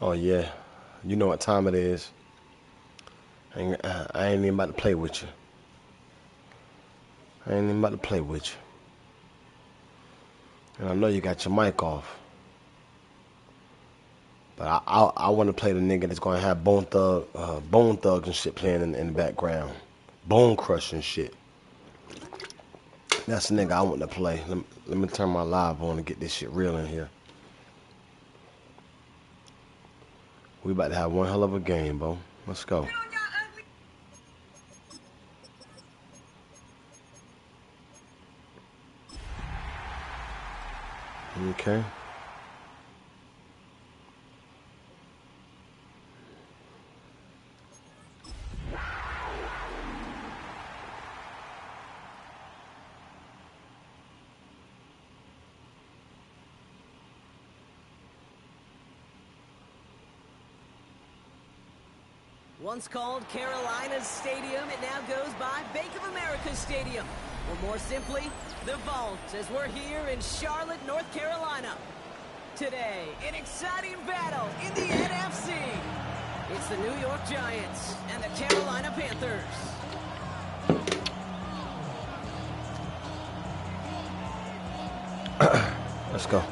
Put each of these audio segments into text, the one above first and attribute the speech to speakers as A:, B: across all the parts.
A: Oh yeah, you know what time it is. I ain't even about to play with you. I ain't even about to play with you. And I know you got your mic off, but I want to play the nigga that's gonna have Bone Thugs and shit playing in the background, Bone Crushing shit. That's the nigga I want to play. Let me turn my live on and get this shit real in here. We about to have one hell of a game, bro. Let's go. Okay.
B: Once called Carolina's Stadium, it now goes by Bank of America Stadium. Or more simply, the Vault, as we're here in Charlotte, North Carolina. Today, an exciting battle in the NFC. It's the New York Giants and the Carolina Panthers.
A: Let's go.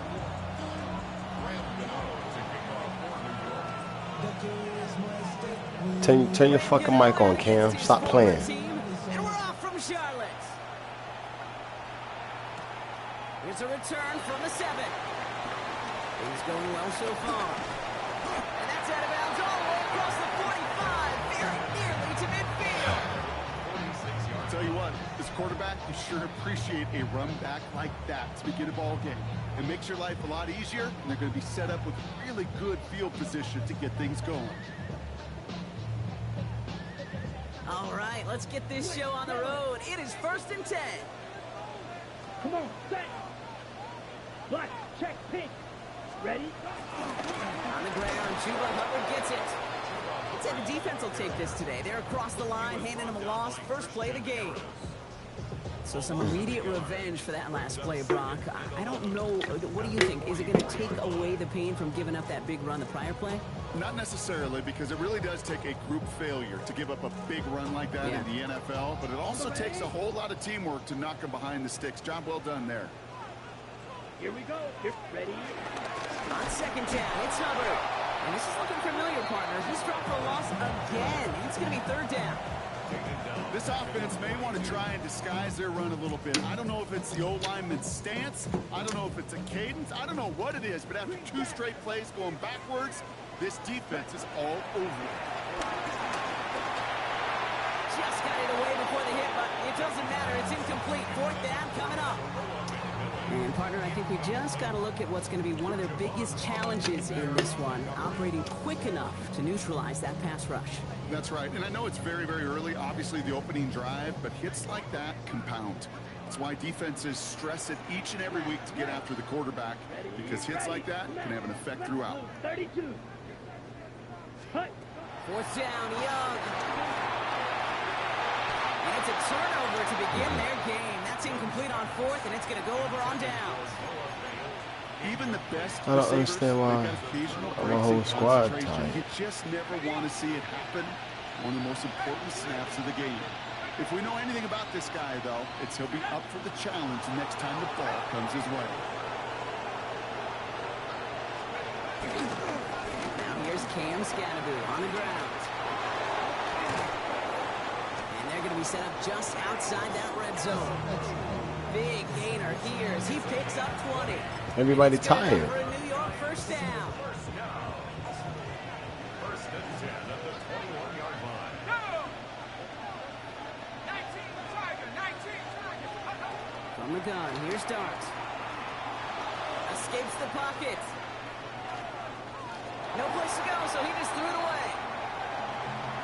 A: Turn your fucking mic on, Cam. Stop playing.
B: And we're off from Charlotte. Here's a return from the 7. Things going well so far. And that's out of bounds all the way across the 45, very nearly to midfield.
C: I'll tell you what, this quarterback, you sure appreciate a run back like that to begin a ball game. It makes your life a lot easier, and they're going to be set up with really good field position to get things going.
B: All right, let's get this show on the road. It is 1st and 10.
D: Come on, set. Black, check, pink. Ready?
B: On the ground, Chuba Hubbard gets it. I'd say the defense will take this today. They're across the line, handing them a loss. First play of the game. So some immediate revenge for that last play, Brock. I don't know. What do you think? Is it going to take away the pain from giving up that big run the prior play?
C: Not necessarily, because it really does take a group failure to give up a big run like that in the NFL, but it also takes a whole lot of teamwork to knock them behind the sticks. Job well done there.
D: Here we go. Here, ready?
B: On second down, it's Hubbard. And this is looking familiar, partner. He's dropped for a loss again. It's going to be 3rd down.
C: This offense may want to try and disguise their run a little bit. I don't know if it's the O-lineman's stance. I don't know if it's a cadence. I don't know what it is, but after 2 straight plays going backwards, this defense is all over it.
B: Just got it away before the hit, but it doesn't matter. It's incomplete. 4th down coming up. And, partner, I think we just got to look at what's going to be one of their biggest challenges in this one, operating quick enough to neutralize that pass rush.
C: That's right, and I know it's very, very early, obviously the opening drive, but hits like that compound. That's why defenses stress it each and every week to get after the quarterback, because hits like that can have an effect throughout.
D: 32. Hut.
B: 4th down, Young. And it's a turnover to begin their game. That's incomplete on 4th, and it's going to go over on downs.
C: Even the best
A: I don't understand why my whole squad tired.
C: You just never want to see it happen. One of the most important snaps of the game. If we know anything about this guy, though, it's he'll be up for the challenge next time the ball comes his way.
B: Now here's Cam Scanaboo on the ground. And they're going to be set up just outside that red zone. Big gainer here as he picks up 20.
A: Everybody tired.
B: For a New York 1st down. From the gun, here's Dart. Escapes the pocket. No place to go, so he just threw it away.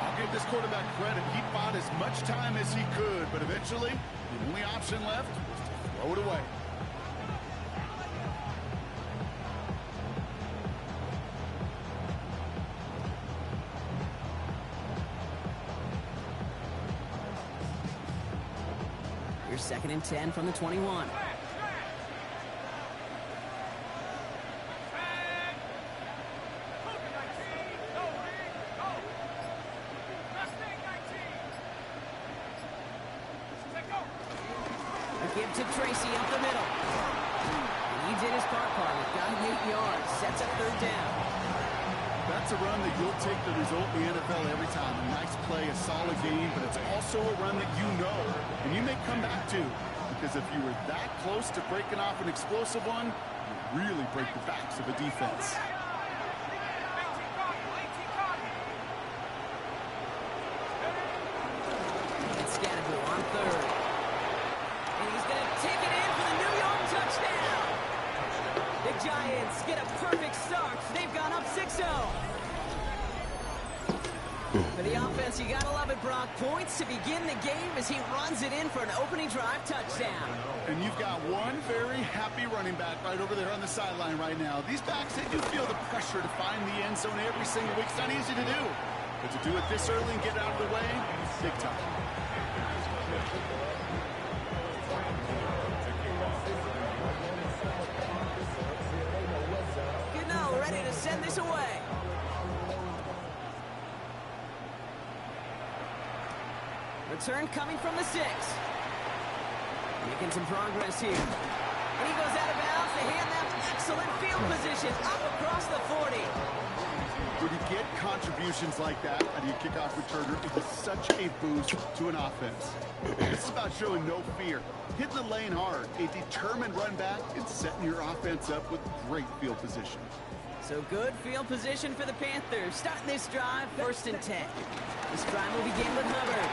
C: I'll give this quarterback credit. He bought as much time as he could, but eventually, the only option left was to throw it away.
B: Here's 2nd and 10 from the 21. Give to Tracy up the middle. And he did his part, partner. Got him 8 yards. Sets up third down.
C: That's a run that you'll take the result in the NFL every time. A nice play, a solid game, but it's also a run that you know and you may come back to. Because if you were that close to breaking off an explosive one, you really break the backs of a defense.
B: It's Scatterblue on third. And he's going to take it in for the New York touchdown. The Giants get a perfect start. They've gone up 6-0. For the offense, you gotta love it, Brock. Points to begin the game as he runs it in for an opening drive touchdown.
C: And you've got one very happy running back right over there on the sideline right now. These backs, they do feel the pressure to find the end zone every single week. It's not easy to do. But to do it this early and get out of the way, big time.
B: Gano ready to send this away. Return coming from the 6. Making some progress here. And he goes out of bounds to hand them excellent field position up across the 40.
C: When you get contributions like that out of your kickoff returner, it is such a boost to an offense. This is about showing no fear, hitting the lane hard, a determined run back, and setting your offense up with great field position.
B: So good field position for the Panthers. Starting this drive, 1st and 10. This drive will begin with Hubbard.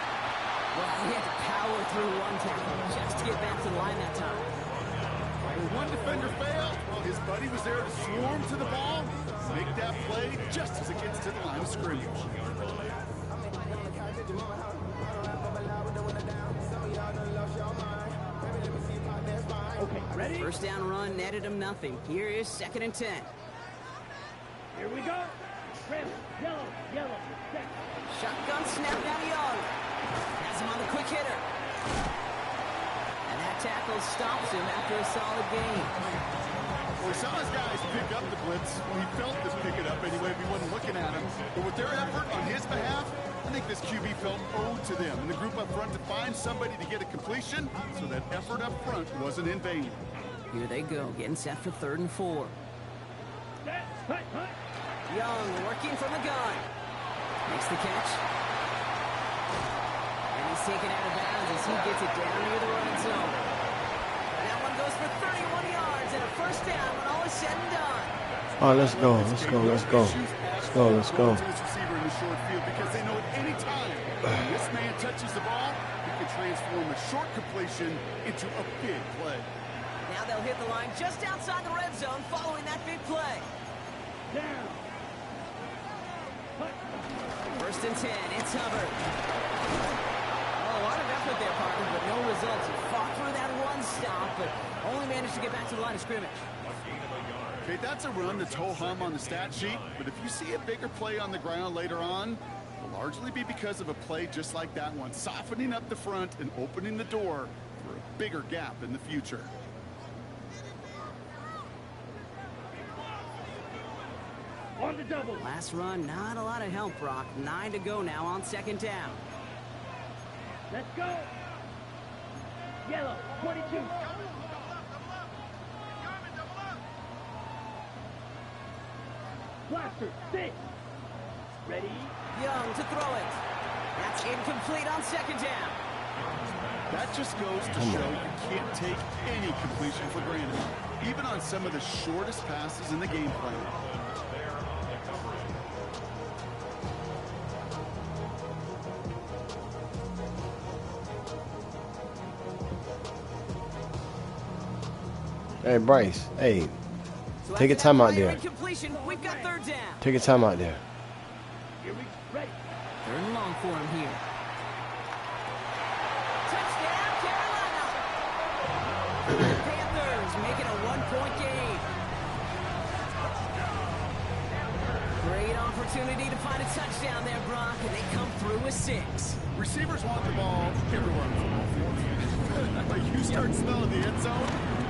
B: Well, he had to power through one tackle just to get back to the line that time.
C: When one defender failed, well, his buddy was there to swarm to the ball, make that play just as it gets to the line of scrimmage.
D: Okay, ready?
B: First down run netted him nothing. Here is 2nd and 10.
D: Here we go. Red, yellow, yellow, set.
B: Shotgun snap down Young. Has him on the quick hitter. And that tackle stops him after a solid gain.
C: Well, we saw his guys pick up the blitz. Well, he felt this pick it up anyway if he wasn't looking at him. But with their effort on his behalf, I think this QB felt owed to them and the group up front to find somebody to get a completion so that effort up front wasn't in vain.
B: Here they go, getting set for 3rd and 4.
D: Set, hut, hut.
B: Young working from the gun. Makes the catch. And he's taken out of bounds as he gets it down near the red zone. And that one goes for 31 yards and a first down when all is said and done.
A: Oh, let's go. Let's go. Let's go. Let's go. Let's go.
C: To this receiver in the short field because they know at any time when this man touches the ball, he can transform a short completion into a big play.
B: Now they'll hit the line just outside the red zone following that big play.
D: Down. Hut.
B: 1st and 10, it's Hubbard. Oh, a lot of effort there, partner, but no results. He fought through that one stop, but only managed to get back to the line of scrimmage.
C: Okay, that's a run that's ho-hum on the stat sheet, but if you see a bigger play on the ground later on, it'll largely be because of a play just like that one, softening up the front and opening the door for a bigger gap in the future.
D: On the double.
B: Last run, not a lot of help, Brock. 9 to go now on 2nd down.
D: Let's go. Yellow, 22. Blaster, 6. Ready?
B: Young to throw it. That's incomplete on 2nd down.
C: That just goes to show you can't take any completion for granted, even on some of the shortest passes in the game plan.
A: Hey, Bryce. Hey,
B: So
A: take a
B: after that
A: timeout
B: play
A: there.
B: Incompletion, we've got 3rd down.
A: Take your time out there.
D: Here we ready.
B: 3rd and long for him here. Touchdown, Carolina! The Panthers making a 1-point game. Great opportunity to find a touchdown there, Brock, and they come through with 6.
C: Receivers want the ball everywhere on the football field. Like you start smelling the end zone,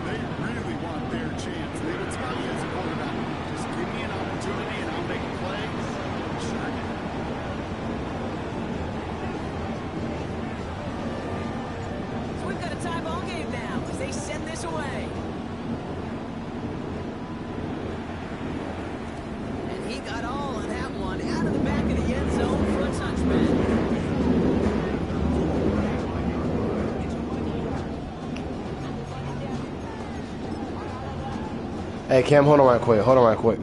C: they really want their chance. They will tell you as a quarterback, just give me an opportunity and I'll make a play. Sure.
B: So we've got a tie ball game now. breaks away. And he got all of that one out of the back of the end zone for a touchback.
A: Hey, Cam, hold on right quick. Hold on right quick.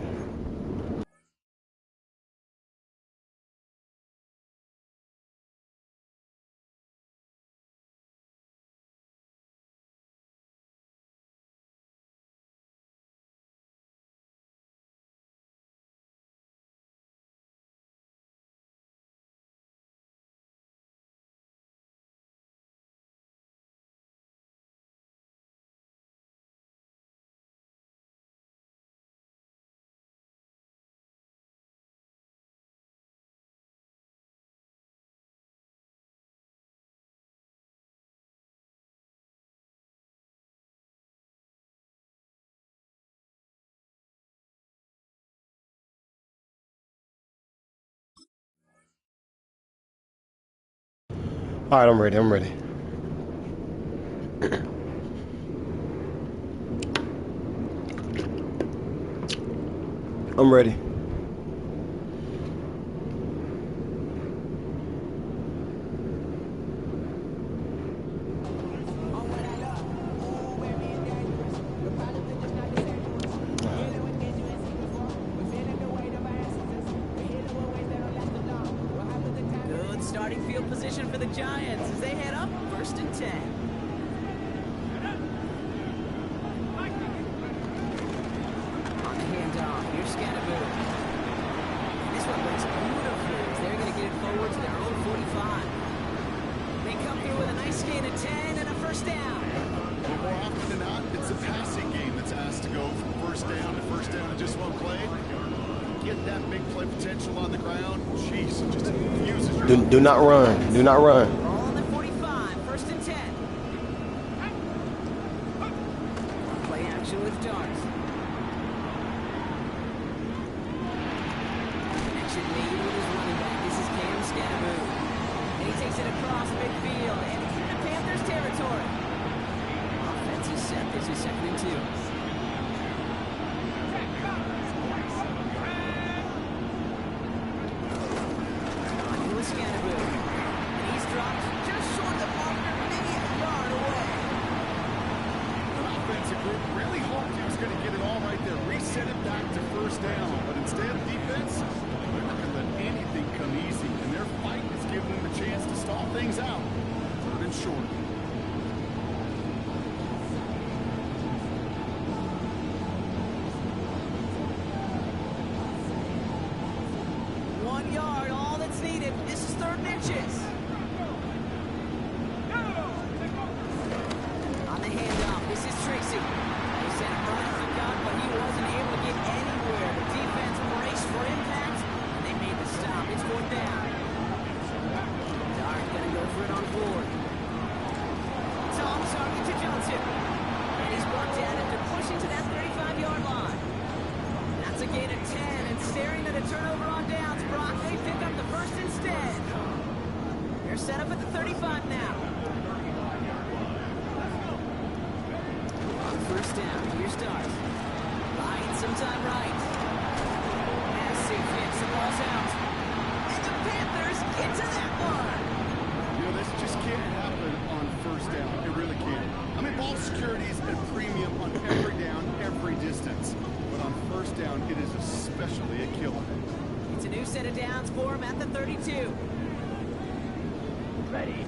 A: All right, I'm ready. I'm ready. I'm ready.
B: Good starting field position for the Giants as they head up 1st and 10. On the handoff, here's Scannaboo. This one looks beautiful as they're going to get it forward to their own 45. They come through with a nice gain of 10 and a first down.
C: Well, more often than not, it's the passing game that's asked to go from first down to just one play. Get that big play potential on the ground. Jeez, it just infuses your...
A: Do not run. Do not run.
B: Ball on the 45, 1st and 10. Play action with Darts. Connection made with his running back. This is Cam Scannaboo. And he takes it across midfield and it's into Panthers territory. Offense is set. This is 2nd and 2. Set up at the 35 now. On 1st down, here's Stars. Lying sometime right. Massive hit, the ball's out. And the Panthers into that one.
C: You know, this just can't happen on 1st down. It really can't. I mean, ball security is at a premium on every down, every distance. But on 1st down, it is especially a killer.
B: It's a new set of downs for him at the 32.
D: Ready.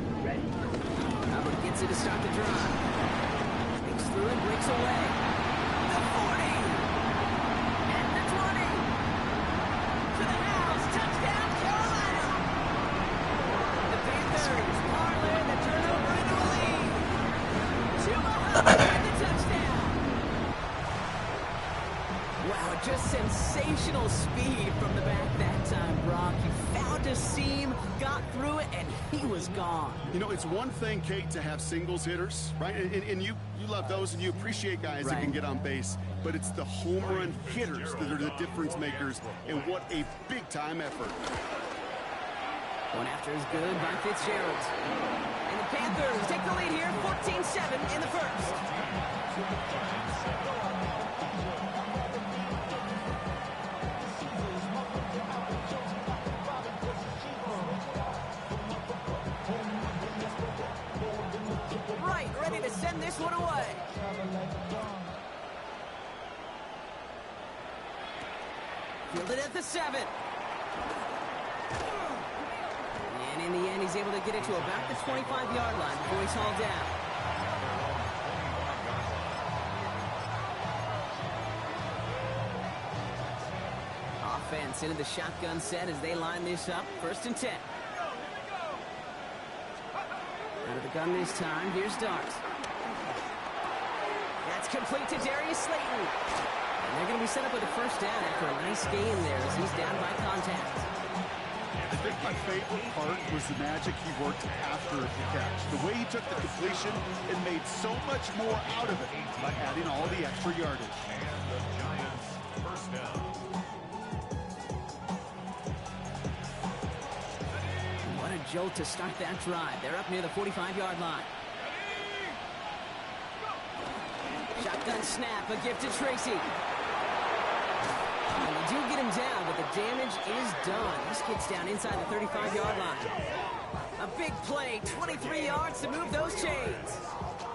B: Hubbard gets it to start the drive. Breaks through and breaks away. The 40. And the 20. To the house. Touchdown, Carolina. The Panthers parlay the turnover into a lead. To Muhammad and the touchdown. Wow, just sensational speed from the back that time, Brock. He found a seam, got through it, and he was gone.
C: You know, it's one thing, Kate, to have singles hitters, right? And you love those, and you appreciate guys that can get on base. But it's the home run hitters that are the difference makers, and what a big-time effort.
B: Going after is good by Fitzgerald. And the Panthers take the lead here, 14-7 in the first. Right, ready to send this one away. Fielded at the 7. And in the end, he's able to get it to about the 25-yard line before he's hauled down. Offense into the shotgun set as they line this up. 1st and 10. Out of the gun this time. Here's Dart. That's complete to Darius Slayton. And they're going to be set up with a 1st down after a nice gain there as he's down by contact.
C: I think my favorite part was the magic he worked after the catch. The way he took the completion and made so much more out of it by adding all the extra yardage.
E: And the Giants, 1st down.
B: What a jolt to start that drive. They're up near the 45-yard line. Shotgun snap, a gift to Tracy. And they do get him down, but the damage is done. This kid's down inside the 35-yard line. A big play, 23 yards to move those chains.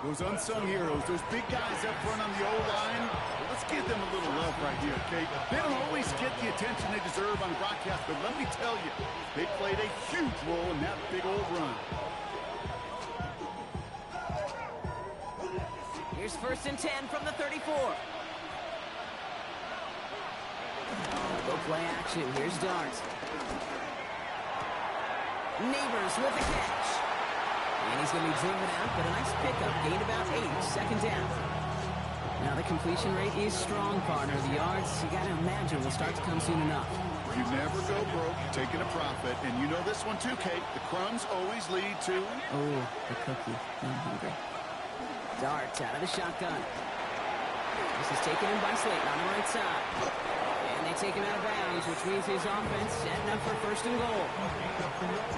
C: Those unsung heroes, those big guys up front on the O-line, let's give them a little love right here, okay? They don't always get the attention they deserve on broadcast, but let me tell you, they played a huge role in that big old run.
B: Here's 1st and 10 from the 34. Go play action. Here's Dart. Neighbors with the catch. And he's going to be driven out, but a nice pickup. Gained about 8. 2nd down. Now the completion rate is strong, partner. The yards, you got to imagine, will start to come soon enough.
C: You never go broke taking a profit, and you know this one too, Kate. The crumbs always lead to...
B: Oh, the cookie. I'm hungry. Dart out of the shotgun. This is taken in by Slayton on the right side. And they take him out of bounds, which means his offense setting up for 1st and goal.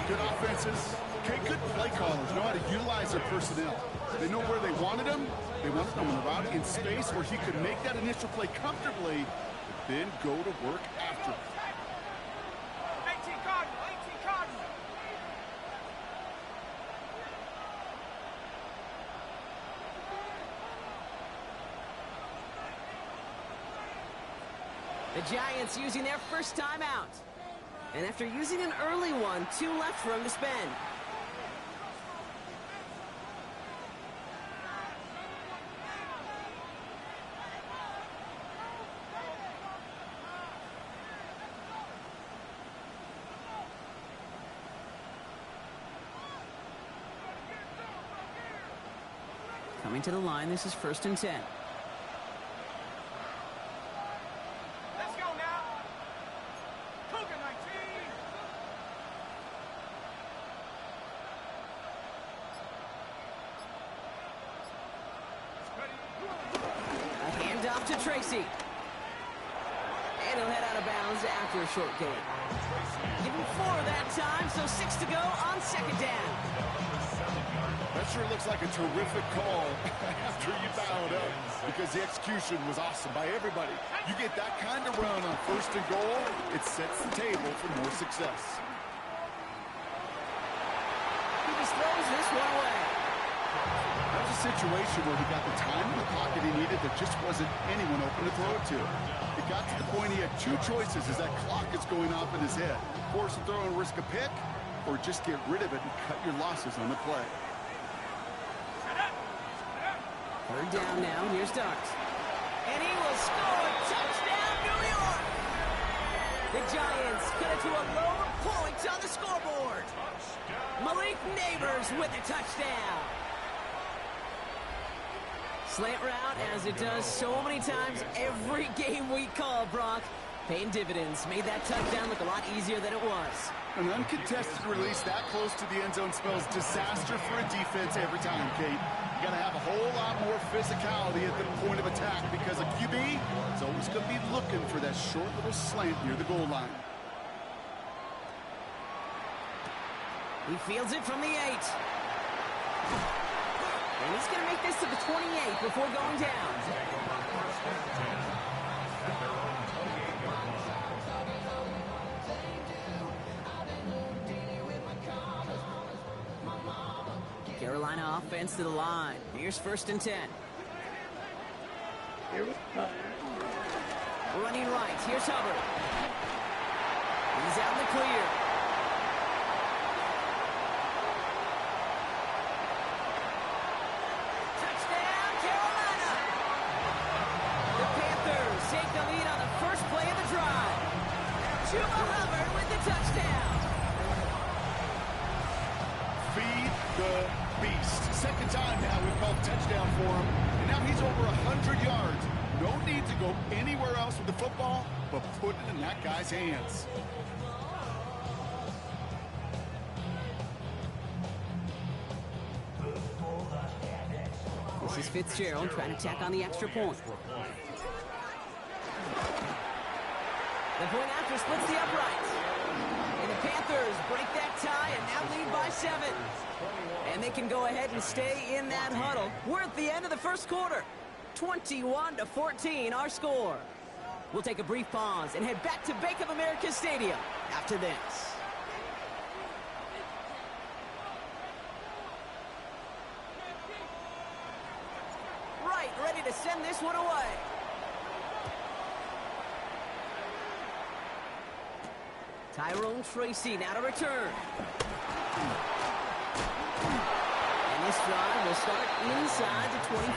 C: Good offenses. Okay, good play callers know how to utilize their personnel. They know where they wanted him. They wanted him on the route in space where he could make that initial play comfortably, but then go to work after it.
D: 18 Cardinal, 18 Cardinal.
B: The Giants using their 1st time out. And after using an early one, 2 left for him to spend. Coming to the line, this is 1st and 10.
D: Let's go now. Cougar 19.
B: A handoff to Tracy. And he'll head out of bounds after a short gain. Give him 4 that time, so 6 to go on 2nd down.
C: That sure looks like a terrific call after you fouled up because the execution was awesome by everybody. You get that kind of run on 1st and goal, it sets the table for more success.
B: He just throws this one away.
C: That was a situation where he got the time in the pocket he needed. There just wasn't anyone open to throw it to. It got to the point he had 2 choices as that clock is going off in his head. Force a throw and risk a pick, or just get rid of it and cut your losses on the play.
B: 3rd down now. Here's Dart. And he will score. Touchdown, New York! The Giants cut it to a lower point on the scoreboard. Malik Neighbors with a touchdown. Slant route, as it does so many times every game we call, Brock. Paying dividends. Made that touchdown look a lot easier than it was.
C: An uncontested release that close to the end zone spells disaster for a defense every time, Kate. You got to have a whole lot more physicality at the point of attack because a QB is always going to be looking for that short little slant near the goal line.
B: He fields it from the 8. And he's going to make this to the 28 before going down. Carolina offense to the line. Here's 1st and 10. Running right. Here's Hubbard. He's out in the clear. Touchdown, Carolina! The Panthers take the lead on the first play of the drive. Chuba Hubbard with the touchdown.
C: Feed the beast. Second time now we've called touchdown for him. And now he's over 100 yards. No need to go anywhere else with the football, but put it in that guy's hands.
B: This is Fitzgerald trying to tack on the extra point. The point after splits the uprights. And the Panthers break that tie and now lead by 7. And they can go ahead and stay in that huddle. We're at the end of the first quarter. 21-14 our score. We'll take a brief pause and head back to Bank of America Stadium after this. Right, ready to send this one away. Tyrone Tracy now to return. And this drive will start inside the 25.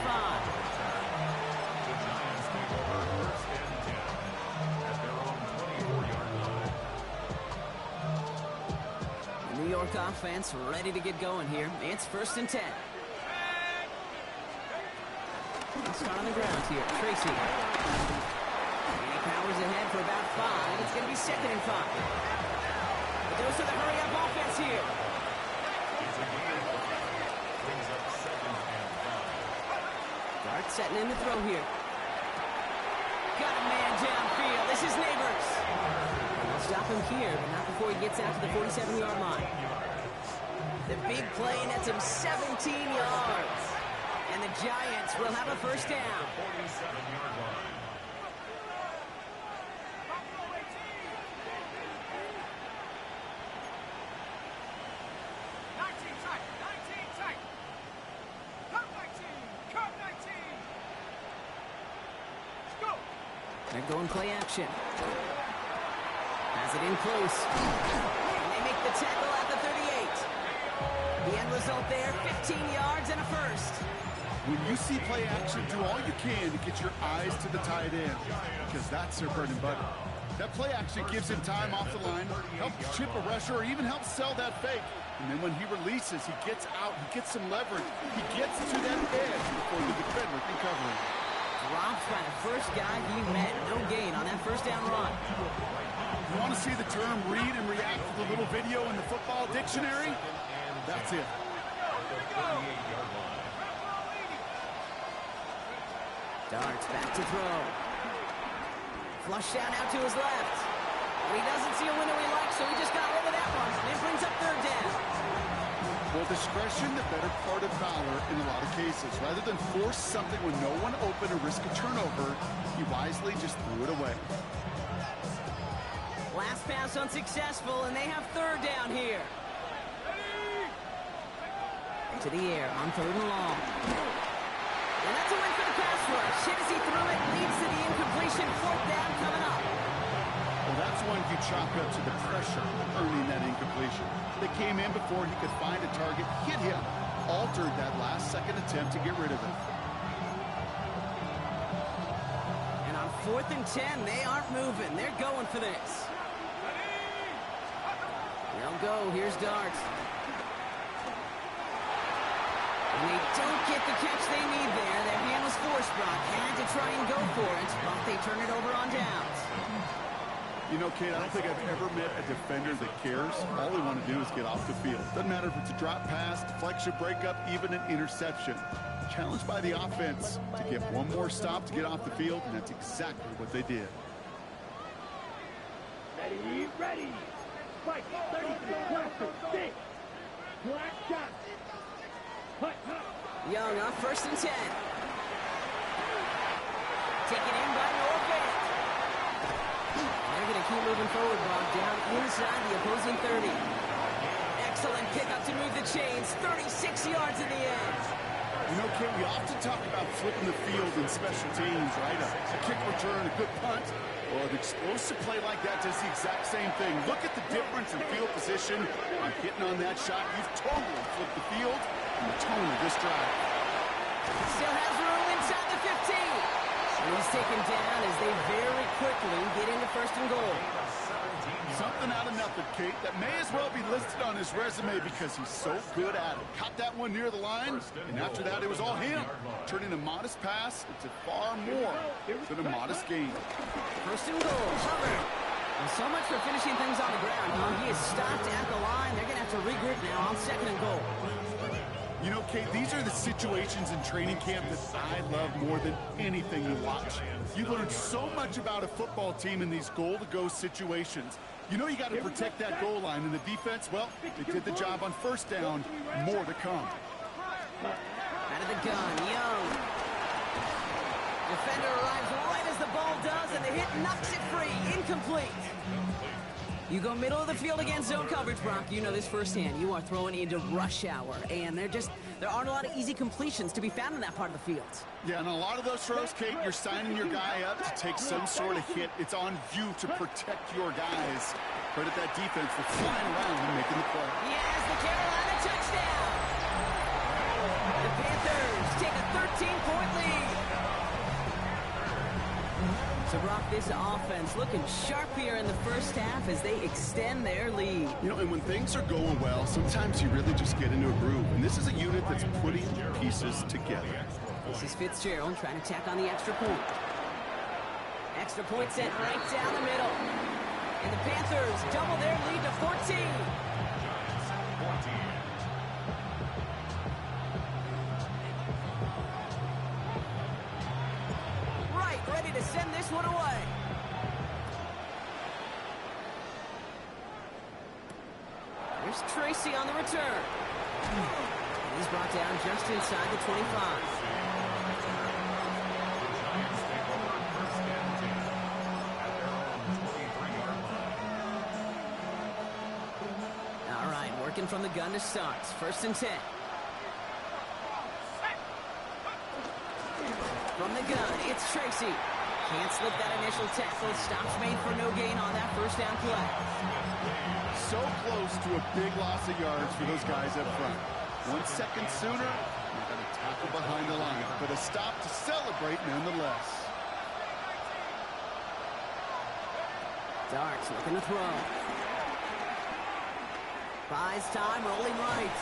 B: The New York offense ready to get going here. It's 1st and 10. Let's start on the ground here. Tracy. And he powers ahead for about 5. It's going to be 2nd and 5. But goes to the hurry-up offense here. Dart setting in the throw here. Got a man downfield. This is Neighbors. They'll stop him here, but not before he gets out to the 47-yard line. The big play nets him 17 yards. And the Giants will have a 1st down.
E: 47-yard line.
B: They're going play action. Has it in close. And they make the tackle at the 38. The end result there, 15 yards and a 1st.
C: When you see play action, do all you can to get your eyes to the tight end, because that's their bread and butter. That play action gives him time off the line, helps chip a rusher, or even helps sell that fake. And then when he releases, he gets out, he gets some leverage. He gets to that edge before the defender can cover him.
B: Dropped by the first guy he met. No gain on that 1st down run.
C: You want to see the term read and react to the little video in the football dictionary? That's it.
B: Darts back to throw. Flush down out to his left. But he doesn't see a window he likes, so he just got rid of that one. And it brings up 3rd down.
C: Well, discretion, the better part of valor in a lot of cases. Rather than force something when no one open or risk a turnover, he wisely just threw it away.
B: Last pass unsuccessful, and they have 3rd down here. To the air on 3rd and long. And that's a win for the pass rush. Hit as he threw it, leads to the incompletion. 4th down coming up.
C: Well, that's one you chalk up to the pressure earning that incompletion. They came in before he could find a target, hit him, altered that last-second attempt to get rid of it.
B: And on 4th and 10, they aren't moving. They're going for this. They'll go. Here's Dart. And they don't get the catch they need there. Their hand was forced, Brock. Had to try and go for it, but they turn it over on downs.
C: You know, Kate, I don't think I've ever met a defender that cares. All they want to do is get off the field. Doesn't matter if it's a drop pass, deflection, breakup, even an interception. Challenged by the offense to get one more stop to get off the field, and that's exactly what they did.
D: Ready, ready. Fight, 33, 6.
B: Young on 1st and 10. Taken in by Norvant. They're going to keep moving forward, Bob, down inside the opposing 30. Excellent pickup to move the chains. 36 yards in the end.
C: You know, Kate, we often talk about flipping the field in special teams, right? A kick return, a good punt. Well, an explosive play like that does the exact same thing. Look at the difference in field position. On hitting on that shot, you've totally flipped the field and the tone of this drive.
B: Still has room inside the 15. And he's taken down as they very quickly get into 1st and goal.
C: Something out of nothing, Kate, that may as well be listed on his resume because he's so good at it. Caught that one near the line, and after that, it was all him. Turning a modest pass into far more than a modest gain.
B: 1st and goal, Hubbard. And so much for finishing things on the ground, huh? He is stopped at the line. They're going to have to regroup now on 2nd and goal.
C: You know, Kate, these are the situations in training camp that I love more than anything to watch. You learn so much about a football team in these goal-to-go situations. You know you got to protect that goal line, and the defense, well, they did the job on 1st down. More to come.
B: Out of the gun, Young. Defender arrives right as the ball does, and the hit knocks it free. Incomplete. You go middle of the field against zone coverage, Brock. You know this firsthand. You are throwing into rush hour, and there aren't a lot of easy completions to be found in that part of the field.
C: Yeah, and a lot of those throws, Kate, you're signing your guy up to take some sort of hit. It's on you to protect your guys. Credit that defense for flying around and making the play.
B: He has the Carolina touchdown. The Panthers take a 13-point lead. So, Brock, this offense looking sharp here in the 1st half as they extend their lead.
C: You know, and when things are going well, sometimes you really just get into a groove. And this is a unit that's putting pieces together.
B: This is Fitzgerald trying to tack on the extra point. Extra point sent right down the middle. And the Panthers double their lead to 14. Ready to send this one away. Here's Tracy on the return. And he's brought down just inside the 25. All right, working from the gun to start. 1st and 10. From the gun, it's Tracy. Can't slip that initial tackle. Stops made for no gain on that 1st down play.
C: So close to a big loss of yards for those guys up front. 1 second sooner, you've got a tackle behind the line. But a stop to celebrate nonetheless.
B: Darks looking to throw. Buys time, rolling right.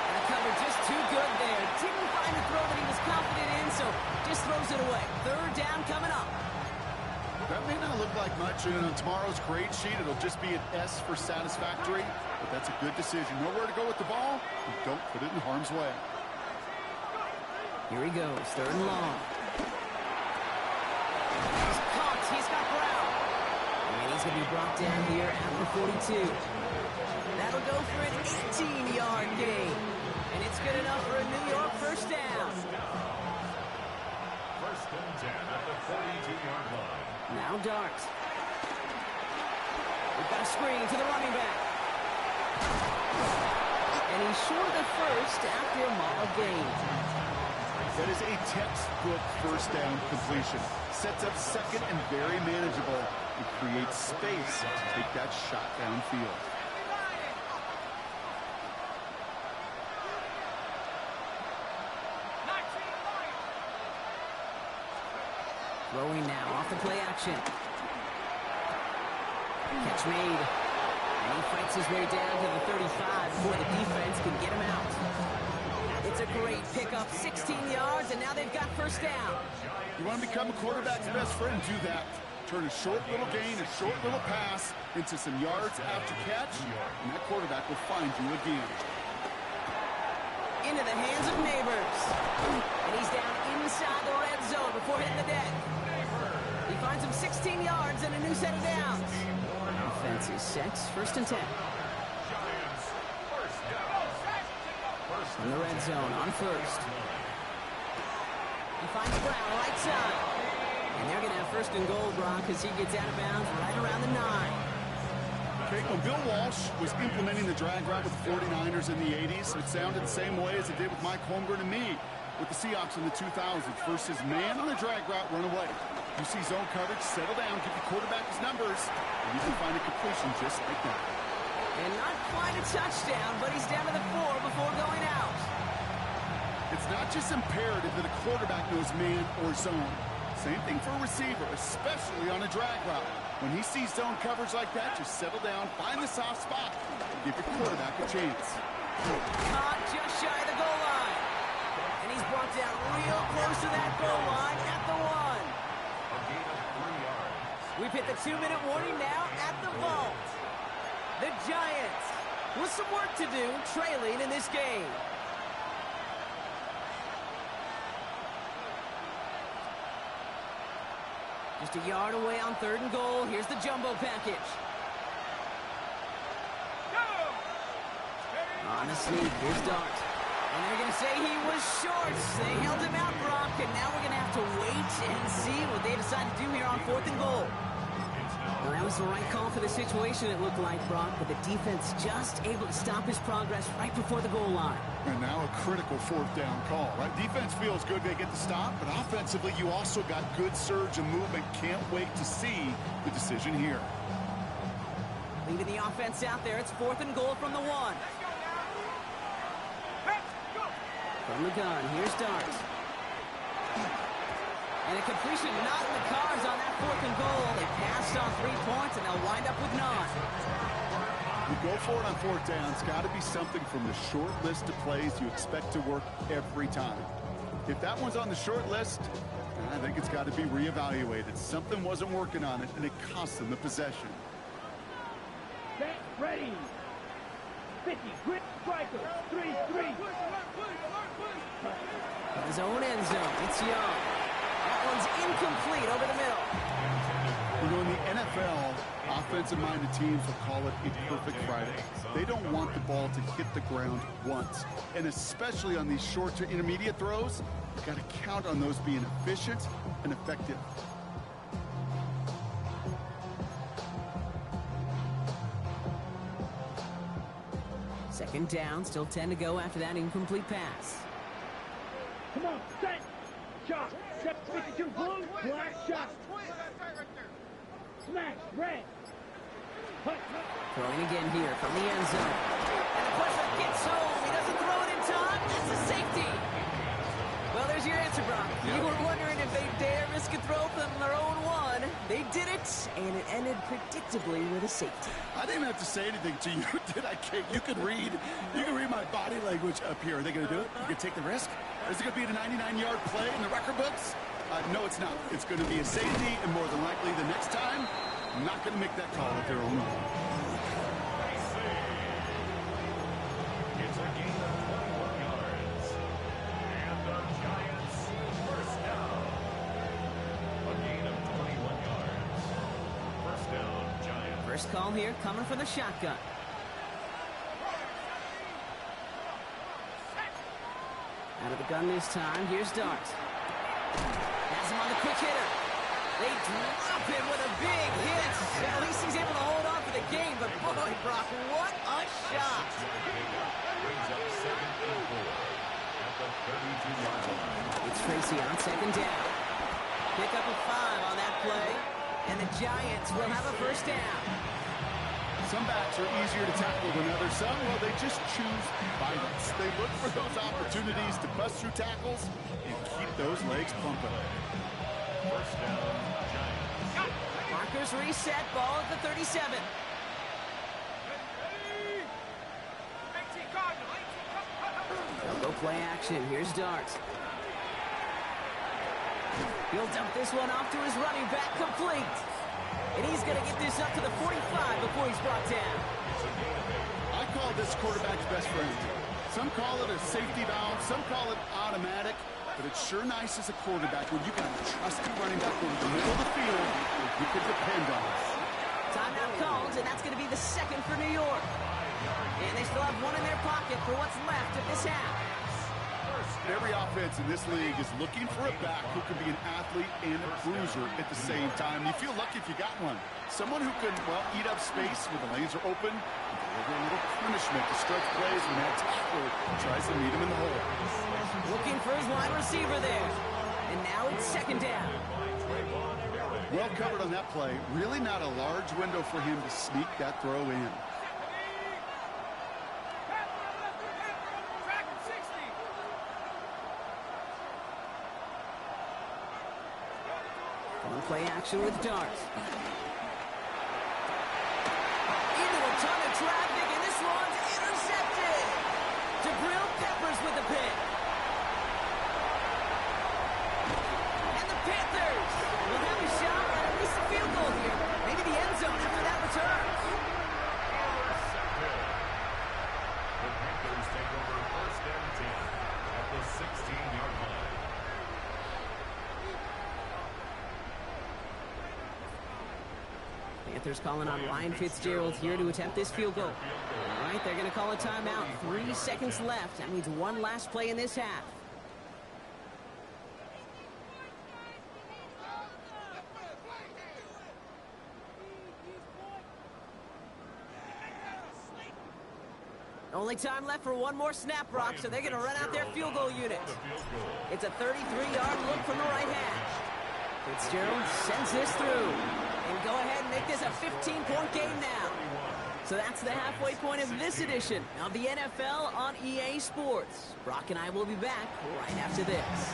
B: That cover just too good there. Didn't find a throw that he was confident in, so just throws it away. 3rd down coming up.
C: That may not look like much, and on tomorrow's grade sheet, it'll just be an S for satisfactory, but that's a good decision. Nowhere to go with the ball, and don't put it in harm's way.
B: Here he goes, 3rd and long. He's caught, he's got Brown. And he's going to be brought down here at the 42. That'll go for an 18-yard gain. And it's good enough for a New York 1st down.
E: 1st and 10 at the 42-yard line.
B: Now Darks. We've got a screen to the running back. And he's short of the 1st after a mile gain.
C: That is a textbook 1st down completion. Sets up 2nd and very manageable. It creates space to take that shot downfield.
B: Throwing now off the play action. Catch made. And he fights his way down to the 35 before the defense can get him out. It's a great pickup, 16 yards, and now they've got 1st down.
C: You want to become a quarterback's best friend, do that. Turn a short little gain, a short little pass into some yards after catch, and that quarterback will find you again.
B: Into the hands of Neighbors. And he's down inside the red zone before hitting the deck. He finds him 16 yards and a new set of downs. Offense is set, 1st and 10.
E: Giants, 1st down.
B: In the red zone on 1st. finds Brown right side. And they're going to have first and goal, Brock, as he gets out of bounds right around the 9.
C: Okay, when Bill Walsh was implementing the drag route with the 49ers in the 80s, it sounded the same way as it did with Mike Holmgren and me with the Seahawks in the 2000s. Versus man on a drag route, run away. You see zone coverage, settle down, give the quarterback his numbers, and you can find a completion just like that.
B: And not quite a touchdown, but he's down to the 4 before going out.
C: It's not just imperative that a quarterback knows man or zone. Same thing for a receiver, especially on a drag route. When he sees zone coverage like that, just settle down, find the soft spot, and give your quarterback a chance.
B: Caught just shy of the goal line. And he's brought down real close to that goal line at the 1. We've hit the 2-minute warning now at the vault. The Giants with some work to do, trailing in this game. Just a yard away on 3rd and goal. Here's the jumbo package. On the sneak, here's Dart. And they're going to say he was short. They held him out, Brock, and now we're going to have to wait and see what they decide to do here on 4th and goal. Well, that was the right call for the situation, it looked like, Brock, but the defense just able to stop his progress right before the goal line.
C: And now a critical 4th down call, right? Defense feels good they get the stop, but offensively you also got good surge and movement. Can't wait to see the decision here.
B: Leaving the offense out there, it's 4th and goal from the 1. From the gun, here's Dart. And a completion not in the cards on that 4th and goal. They passed on 3 points, and they'll wind up with none.
C: You go for it on 4th down. It's got to be something from the short list of plays you expect to work every time. If that one's on the short list, I think it's got to be reevaluated. Something wasn't working on it, and it cost them the possession.
D: Set, ready. 50, grip, striker, 3-3.
B: His own end zone, it's Young. That one's incomplete over the middle.
C: You know, in the NFL, offensive-minded teams will call it a perfect Friday. They don't want the ball to hit the ground once. And especially on these short to intermediate throws, you've got to count on those being efficient and effective.
B: Second down, still 10 to go after that incomplete pass.
D: Come on, set. Shot. Step 52, blue, black shot. Smash, red.
B: Throwing again here from the end zone. And the pressure gets home. He doesn't throw it in time. That's a safety. Well, there's your answer, Brock. You were wondering if they dare risk a throw from their own 1. They did it, and it ended predictably with a safety.
C: I didn't have to say anything to you, did I, Kate? You could read my body language up here. Are they going to do it? You can take the risk? Is it going to be a 99-yard play in the record books? No, it's not. It's going to be a safety, and more than likely the next time, I'm not going to make that call at their own line.
E: It's a gain of 21 yards. And the Giants first down. A gain of 21 yards. First down, Giants.
B: First call here coming from the shotgun. Out of the gun this time. Here's Dart. Has him on the quick hitter. They drop him with a big hit. At least he's able to hold on for the game. But boy, Brock, what a shot.
E: Brings up 2nd and 4 at the 32-yard line.
B: It's Tracy on second down. Pick up a 5 on that play. And the Giants will have a first down.
C: Some backs are easier to tackle than others. Some, well, they just choose violence. They look for those opportunities to bust through tackles and keep those legs pumping.
E: First down, Giants.
B: Markers reset, ball at the 37. They'll go play action. Here's Dart. He'll dump this one off to his running back, complete. And he's going to get this up to the 45 before he's brought down.
C: I call this quarterback's best friend. Some call it a safety valve, some call it automatic, but it's sure nice as a quarterback when you got a trusted running back over the middle of the field that you can depend on.
B: Timeout called, and that's going to be the second for New York. And they still have 1 in their pocket for what's left of this half.
C: Every offense in this league is looking for a back who can be an athlete and a bruiser at the same time. You feel lucky if you got one. Someone who can, well, eat up space when the lanes are open, and deliver a little punishment to stretch plays when that tackler tries to meet him in the hole.
B: Looking for his wide receiver there. And now it's second down.
C: Well covered on that play. Really not a large window for him to sneak that throw in.
B: Play action with Dart. Into a ton of traffic, and this one's intercepted. DeGrill peppers with the pick. And the Panthers will have a shot at least a field goal here. Maybe the end zone after that return.
E: The Panthers take over first and 10 at the 16-yard line.
B: Panthers calling on Ryan Fitzgerald here to attempt this field goal. All right, they're going to call a timeout. 3 seconds left. That means one last play in this half. Only time left for one more snap, Brock, so they're going to run out their field goal unit. It's a 33-yard look from the right hash. Fitzgerald sends this through. And go ahead and make this a 15-point game now. So that's the halfway point of this edition of the NFL on EA Sports. Brock and I will be back right after this.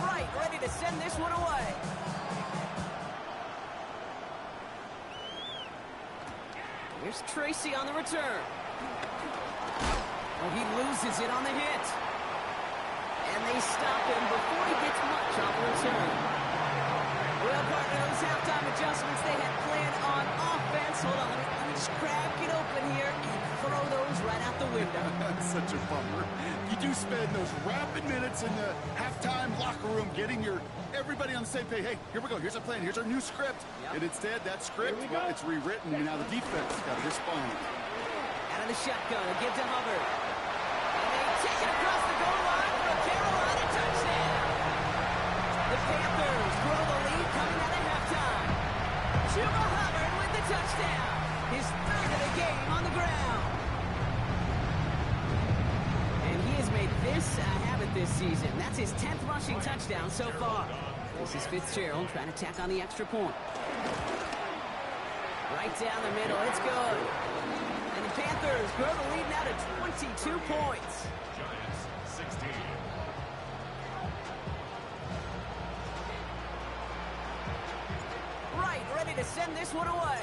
B: Right, ready to send this one away. Here's Tracy on the return. Oh, he loses it on the hit. And they stop him before he gets much on the return. Well, partner, those halftime adjustments they had planned on offense. Hold on, let me just crack it open here and throw those right out the window.
C: That's such a bummer. You do spend those rapid minutes in the halftime locker room getting everybody on the same page. Hey, here we go. Here's our plan. Here's our new script. Yep. And instead, that script, well, it's rewritten. And now the defense got to respond.
B: Out of the shotgun, a give to Hubbard. And they take it across the goal line for a Carolina touchdown. The Panthers grow the lead coming out of halftime. Chuba Hubbard with the touchdown. His third of the game on the ground. And he has made this a habit this season. That's his 10th rushing touchdown so far. This is Fitzgerald trying to tack on the extra point. Right down the middle, it's good. And the Panthers grow the lead now to 22 points.
E: Giants 16.
B: Right, ready to send this one away.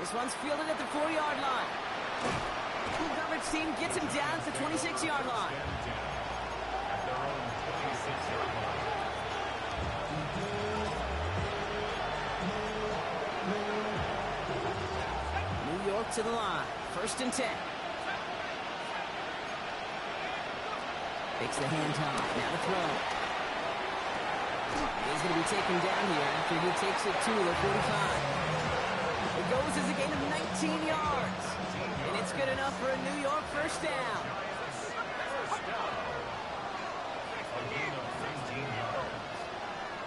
B: This one's fielded at the 4-yard line. The coverage team gets him down at the 26-yard line.
E: At their own 26-yard line.
B: New York to the line. First and 10. Takes the hand high. Now to throw. He's going to be taken down here after he takes it to the 45. It goes as a gain of 19 yards. And it's good enough for a New York first down.
E: A gain of 19 yards.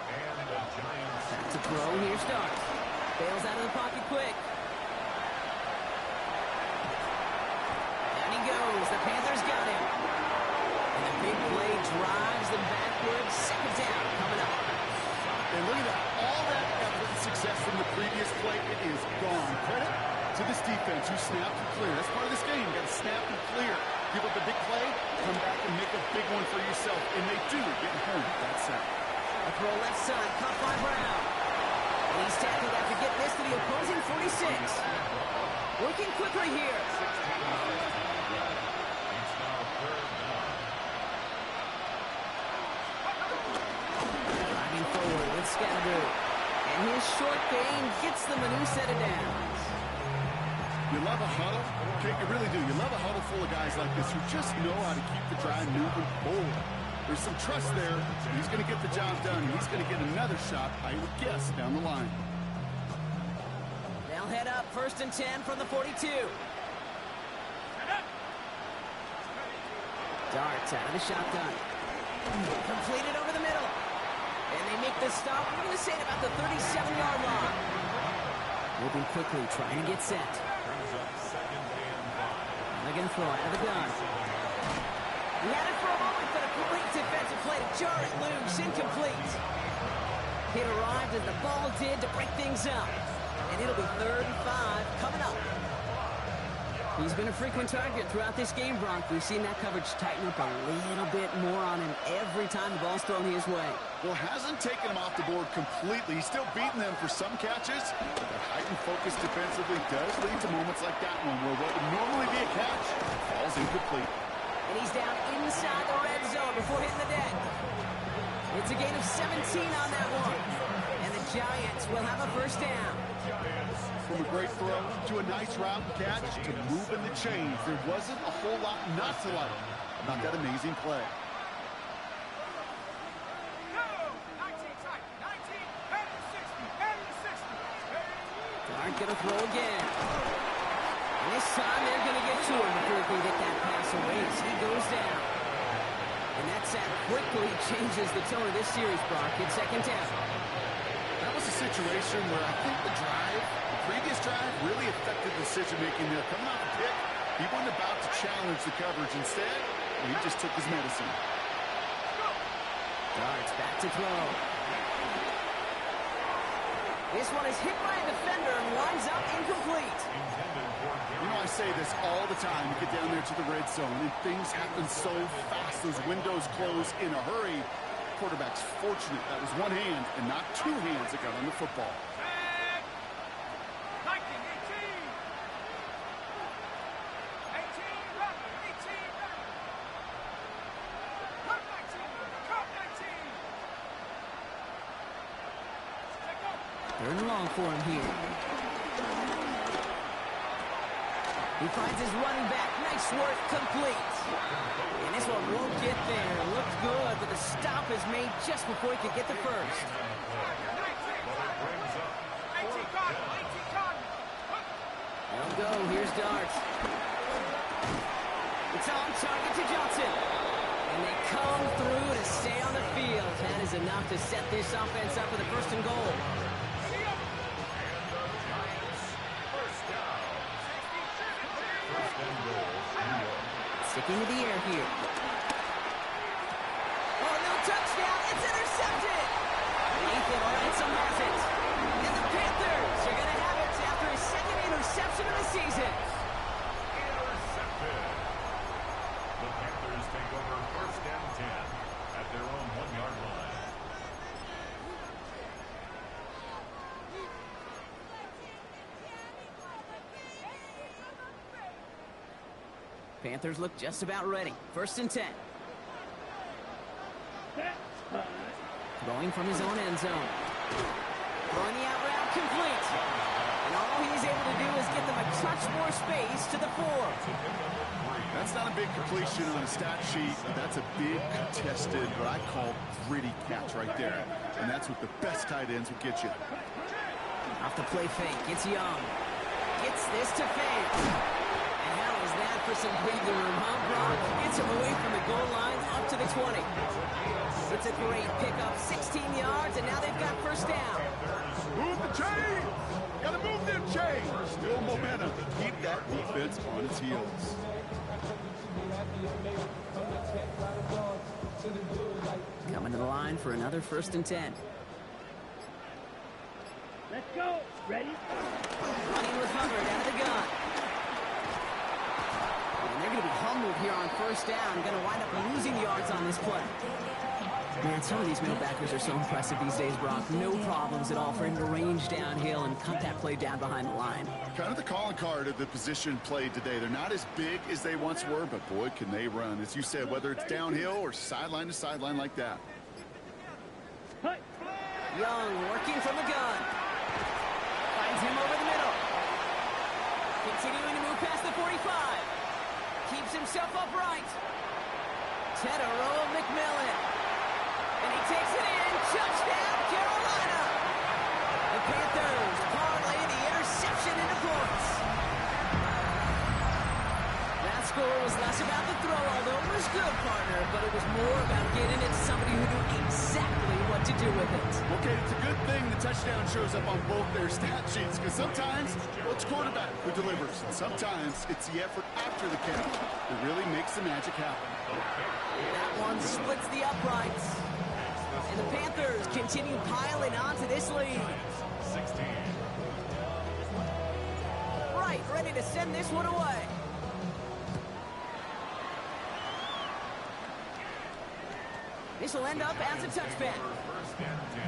E: And the Giants.
B: Back to throw. Here starts. Bails out of the pocket quick. Down he goes. The Panthers got him. And the big play drives them backwards. Second down coming up.
C: And look at that. All that effort and success from the previous play, it is gone. Credit to this defense who snapped and cleared. That's part of this game. You got to snap and clear. Give up a big play, come back and make a big one for yourself. And they do, getting home at that sack.
B: A throw left side, caught by Brown. And he's tackled after getting this to the opposing 46. Working quickly here.
E: It's now third down.
B: Driving forward with Scatterby. And his short gain gets them a new set of downs.
C: You love a huddle. Okay, you really do. You love a huddle full of guys like this who just know how to keep the drive moving forward. There's some trust there. He's going to get the job done. He's going to get another shot, I would guess, down the line.
B: They'll head up 1st and 10 from the 42. Darts out of the shotgun. Completed over the middle. And they make the stop. We're going to say it about the 37-yard line. Moving quickly, trying to get set. They're going to throw out of the gun. He had it for a moment, but a complete defensive play to jar it loose. Incomplete. It arrived as the ball did to break things up. And it'll be 3rd and 5 coming up. He's been a frequent target throughout this game, Bronk. We've seen that coverage tighten up a little bit more on him every time the ball's thrown his way.
C: Well, hasn't taken him off the board completely. He's still beating them for some catches. But that heightened focus defensively does lead to moments like that one where what would normally be a catch falls incomplete.
B: And he's down inside the red zone before hitting the deck. It's a gain of 17 on that one. And the Giants will have a first down.
C: From a great throw to a nice route and catch to moving the chains, there wasn't a whole lot not to like about that amazing play.
B: Aren't going to throw again. And this time they're going to get to him before he can get that pass away as he goes down. And that sack quickly changes the tone of this series, Brock. It's 2nd down.
C: That was a situation where I think the previous drive really affected decision-making there. Coming off the pick, he wasn't about to challenge the coverage. Instead, he just took his medicine.
B: Darts back to throw. This one is hit by a defender and winds up incomplete.
C: You know, I say this all the time. You get down there to the red zone, and things happen so fast. Those windows close in a hurry. Quarterback's fortunate that was one hand and not two hands that got on the football.
B: Third and long for him here. He finds his running back. Nice work, complete. And this one won't get there. Looked good, but the stop is made just before he could get the first. They'll go. Here's Darts. It's on target to Johnson. And they come through to stay on the field. That is enough to set this offense up with a 1st and goal. Sticking to the air here. Oh, no touchdown. It's intercepted. Nathan Ransom has it. And the Panthers are going to have it after his 2nd interception of the season.
E: Intercepted. The Panthers take over 1st and 10 at their own 1-yard line.
B: Panthers look just about ready. 1st and 10. Throwing from his own end zone. Throwing the out route complete. And all he's able to do is get them a touch more space to the 4.
C: That's not a big completion on a stat sheet. That's a big contested, what I call gritty catch right there. And that's what the best tight ends will get you.
B: Off the play fake. It's Young. Gets this to Fant. And how is that for some breathing room, huh, Brock? Gets him away from the goal line up to the 20. It's a great pickup, 16 yards, and now they've got 1st down.
C: Move the chains! Gotta move them chains! Still momentum. Keep that defense on its heels.
B: Coming to the line for another 1st and 10.
D: Let's go. Ready?
B: Running with Hubbard out of the gun. And they're going to be humbled here on 1st down. Going to wind up losing yards on this play. Man, some of these middle backers are so impressive these days, Brock. No problems at all for him to range downhill and cut that play down behind the line.
C: Kind of the calling card of the position played today. They're not as big as they once were, but boy, can they run. As you said, whether it's downhill or sideline to sideline like that.
B: Young working from the gun. Finds him over the middle. Continuing to move past the 45. keeps himself upright. Tedoroa McMillan. And he takes it in. Touchdown, Carolina. The Panthers parlay the interception into points. That score was less about the throw, although it was good, partner, but it was more about getting it to somebody who knew exactly what to do with it.
C: Okay, it's a good thing the touchdown shows up on both their stat sheets, because sometimes, well, it's quarterback who delivers, and sometimes it's the effort after the catch that really makes the magic happen.
B: That one splits the uprights. And the Panthers continue piling onto this lead.
E: 16.
B: Right, ready to send this one away. This will end up as a touchback.
E: First and 10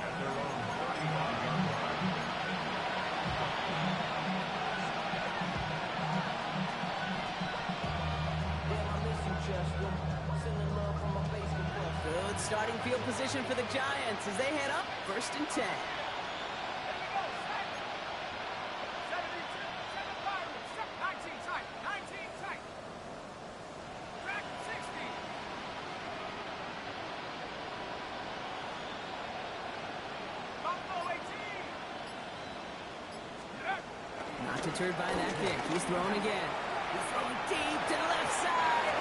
E: at their own 31-yard line.
B: Good starting field position for the Giants as they head up 1st and 10. Not deterred by that kick. He's throwing again. He's throwing deep to the left side.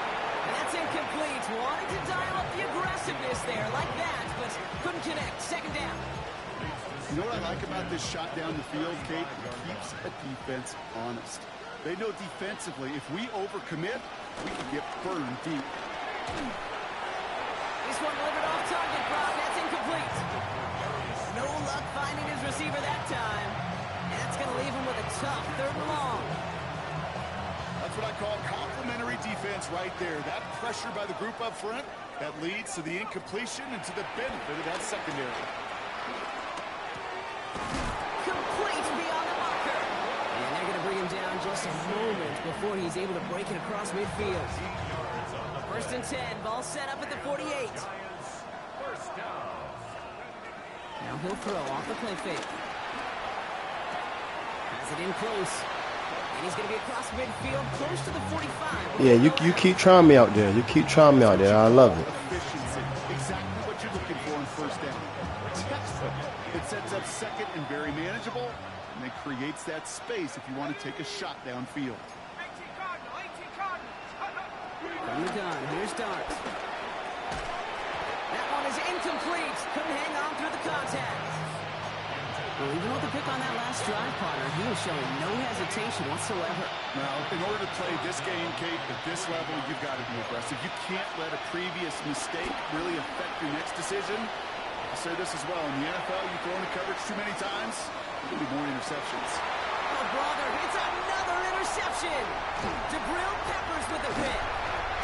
B: And that's incomplete. Wanted to dial up the aggressiveness there like that, but couldn't connect. 2nd down.
C: You know what I like about this shot down the field, Kate? It keeps a defense honest. They know defensively, if we overcommit, we can get burned deep.
B: This one delivered off target, Brock. That's incomplete. No luck finding his receiver that time. And that's going to leave him with a tough 3rd and long.
C: That's what I call complementary defense right there. That pressure by the group up front, that leads to the incompletion and to the benefit of that secondary.
B: Complete beyond the marker. And they're going to bring him down just a moment before he's able to break it across midfield. 1st and 10, ball set up at the 48.
E: First down.
B: Now he'll throw off the play fake. Has it in close. And he's going to be across midfield, close to the 45.
A: Yeah, you keep trying me out there. You keep trying me out there. I love it.
C: Efficiency. Exactly what you're looking for in 1st down. Textbook. It sets up 2nd and very manageable, and it creates that space if you want to take a shot downfield.
B: From the gun, here's Dart. That one is incomplete. Couldn't hang on through the contact. Well, even with the pick on that last drive, partner, he was showing no hesitation whatsoever.
C: Now, in order to play this game, Kate, at this level, you've got to be aggressive. You can't let a previous mistake really affect your next decision. I'll say this as well. In the NFL, you throw into coverage too many times, there'll be more interceptions.
B: Oh, brother, it's another interception. Jabril Peppers with the pick.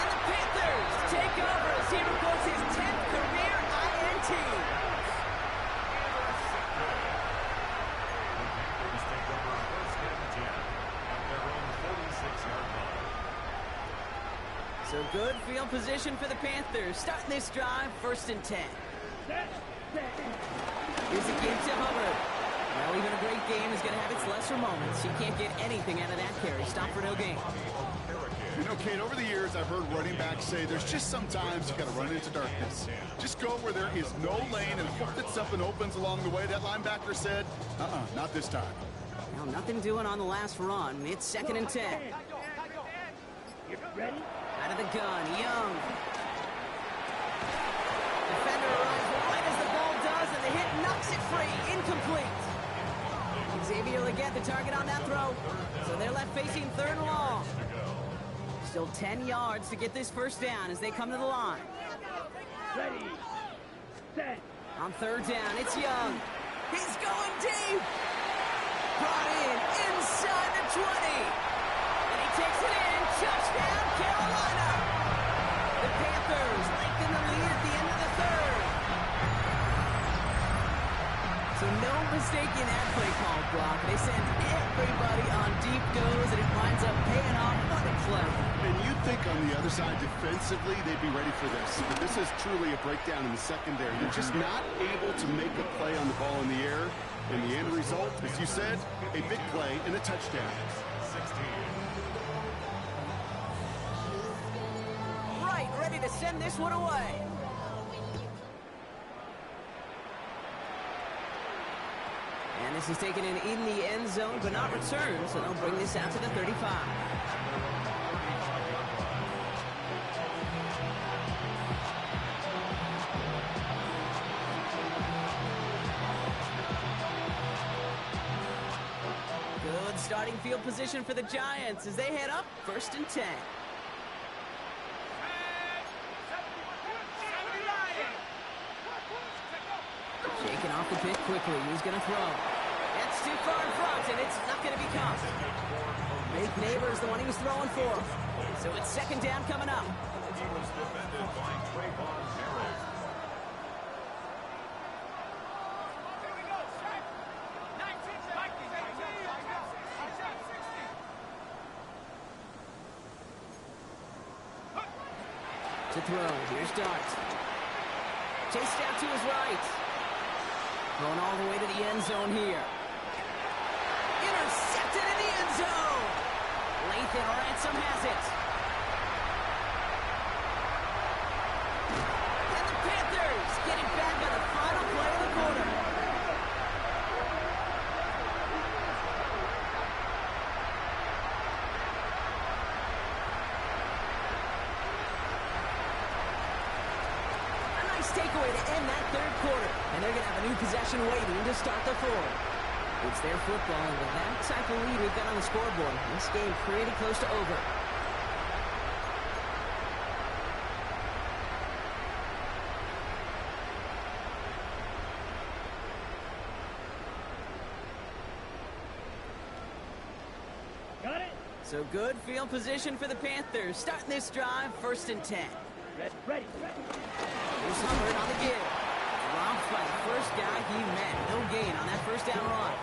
B: And the Panthers take over as he records his 10th career INT. So good field position for the Panthers. Starting this drive, 1st and 10. Here's a give to Hubbard. Well, even a great game is going to have its lesser moments. You can't get anything out of that carry. Stop for no gain.
C: You know, Kate, over the years, I've heard running backs say there's just sometimes you got to run into darkness. Just go where there is no lane and hope that something opens along the way. That linebacker said, not this time.
B: Well, nothing doing on the last run. It's 2nd and 10.
D: Ready?
B: Out of the gun, Young. Defender arrives right as the ball does, and the hit knocks it free. Incomplete. Xavier Legette, the target on that throw. So they're left facing 3rd and long. Still 10 yards to get this 1st down as they come to the line.
D: Ready. Set.
B: On 3rd down, it's Young. He's going deep. Brought in inside the 20. And he takes it in. Touchdown, Carolina. The Panthers lengthen the lead at the end of the 3rd. So no mistaking that play call, Brock. They send everybody on deep goes, and it winds up paying off. What a play.
C: And you'd think on the other side, defensively, they'd be ready for this. But this is truly a breakdown in the secondary. They're just not able to make a play on the ball in the air. And the end result, as you said, a big play and a touchdown.
E: 16.
B: to send this one away. And this is taken in the end zone, but not returned, so they'll bring this out to the 35. Good starting field position for the Giants as they head up 1st and 10. Shaking off the pick quickly. He's going to throw. That's too far in front, and it's not going to be caught. Big Neighbor is the one he was throwing for. So it's 2nd down coming up.
E: He was defended by Trayvon Harris.
B: To throw. Here's Dart. Chased out to his right. Going all the way to the end zone here. Intercepted in the end zone. Lathan Ransom has it. And the Panthers get it back on the final play of the quarter. Takeaway to end that 3rd quarter. And they're going to have a new possession waiting to start the 4th. It's their football, and with that type of lead we've got on the scoreboard, this game pretty close to over.
D: Got it?
B: So good field position for the Panthers. Starting this drive, 1st and 10.
D: Ready.
B: Here's Hubbard on the give. Dropped by the first guy he met. No gain on that 1st down run.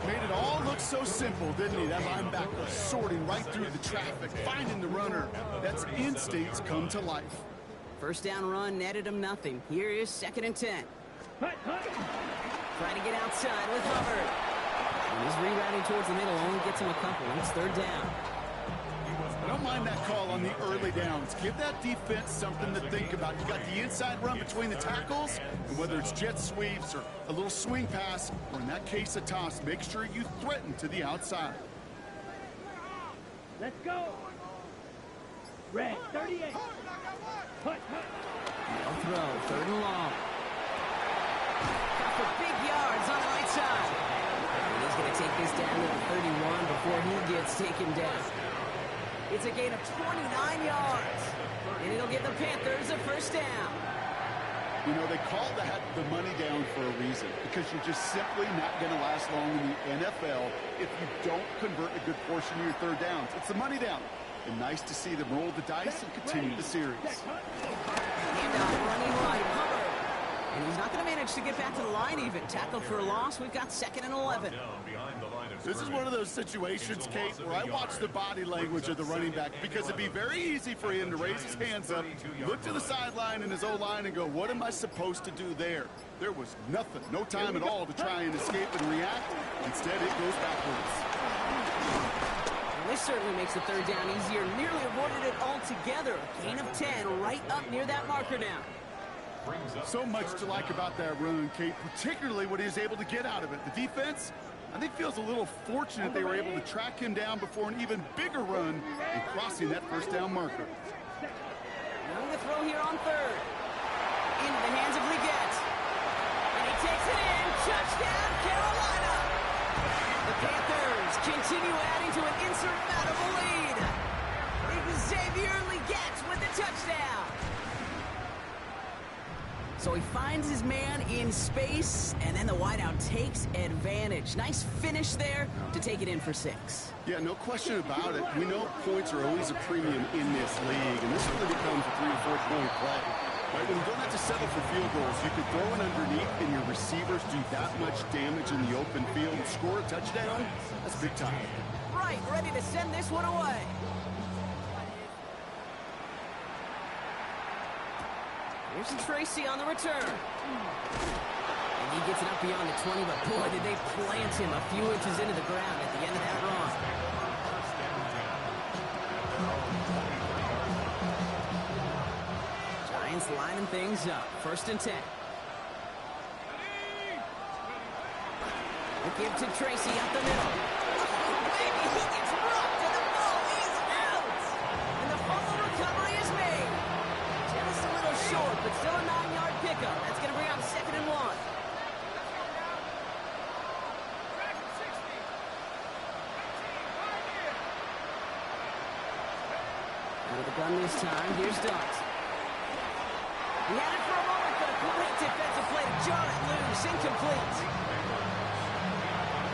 C: Made it all look so simple, didn't he? That linebacker sorting right through the traffic, finding the runner. That's instincts come to life.
B: 1st down run netted him nothing. Here is 2nd and 10. Trying to get outside with Hubbard. And he's rerouting towards the middle. Only gets him a couple. It's 3rd down.
C: I don't mind that call on the early downs. Give that defense something to think about. You got the inside run between the tackles, and whether it's jet sweeps or a little swing pass, or in that case a toss, make sure you threaten to the outside.
D: Let's go. Red, 38. Hut.
B: No throw, 3rd and long. Got for big yards on the right side. And he's going to take this down to the 31 before he gets taken down. It's a gain of 29 yards, and it'll give the Panthers a 1st down.
C: You know, they call that the money down for a reason, because you're just simply not going to last long in the NFL if you don't convert a good portion of your 3rd downs. It's the money down. And nice to see them roll the dice and continue the series.
B: And running right, Hubbard. And he's not going to manage to get back to the line even. Tackled for a loss. We've got 2nd and 11.
C: This is one of those situations, Kate, where I watch the body language of the running back, because it'd be very easy for him to raise his hands up, look to the sideline in his O-line and go, what am I supposed to do there? There was nothing, no time at all to try and escape and react. Instead, it goes backwards.
B: And this certainly makes the 3rd down easier. Nearly avoided it altogether. A gain of 10 right up near that marker now.
C: So much to like about that run, Kate, particularly what he was able to get out of it. The defense, I think, feels a little fortunate they were able to track him down before an even bigger run and crossing that 1st down marker.
B: Young to throw here on 3rd. Into the hands of Leggett. And he takes it in. Touchdown, Carolina. The Panthers continue adding to an insurmountable lead. Xavier Leggett with the touchdown. So he finds his man in space, and then the wideout takes advantage. Nice finish there to take it in for 6.
C: Yeah, no question about it. We know points are always a premium in this league, and this really becomes a 3- to 4-point play. Right? When you don't have to settle for field goals, you can throw it underneath, and your receivers do that much damage in the open field and score a touchdown. That's big time.
B: Right, ready to send this one away. Here's Tracy on the return. And he gets it up beyond the 20, but boy, did they plant him a few inches into the ground at the end of that run. lining things up. 1st and 10. The give to Tracy up the middle. Oh, baby, he gets rocked, and the ball is out. And the fumble recovery is made. Just a little short, but still a 9-yard pickup. That's going to bring up 2nd and 1. Out of the gun this time. Here's Dart. He had it for a moment, but a great defensive play to jar it loose. Incomplete.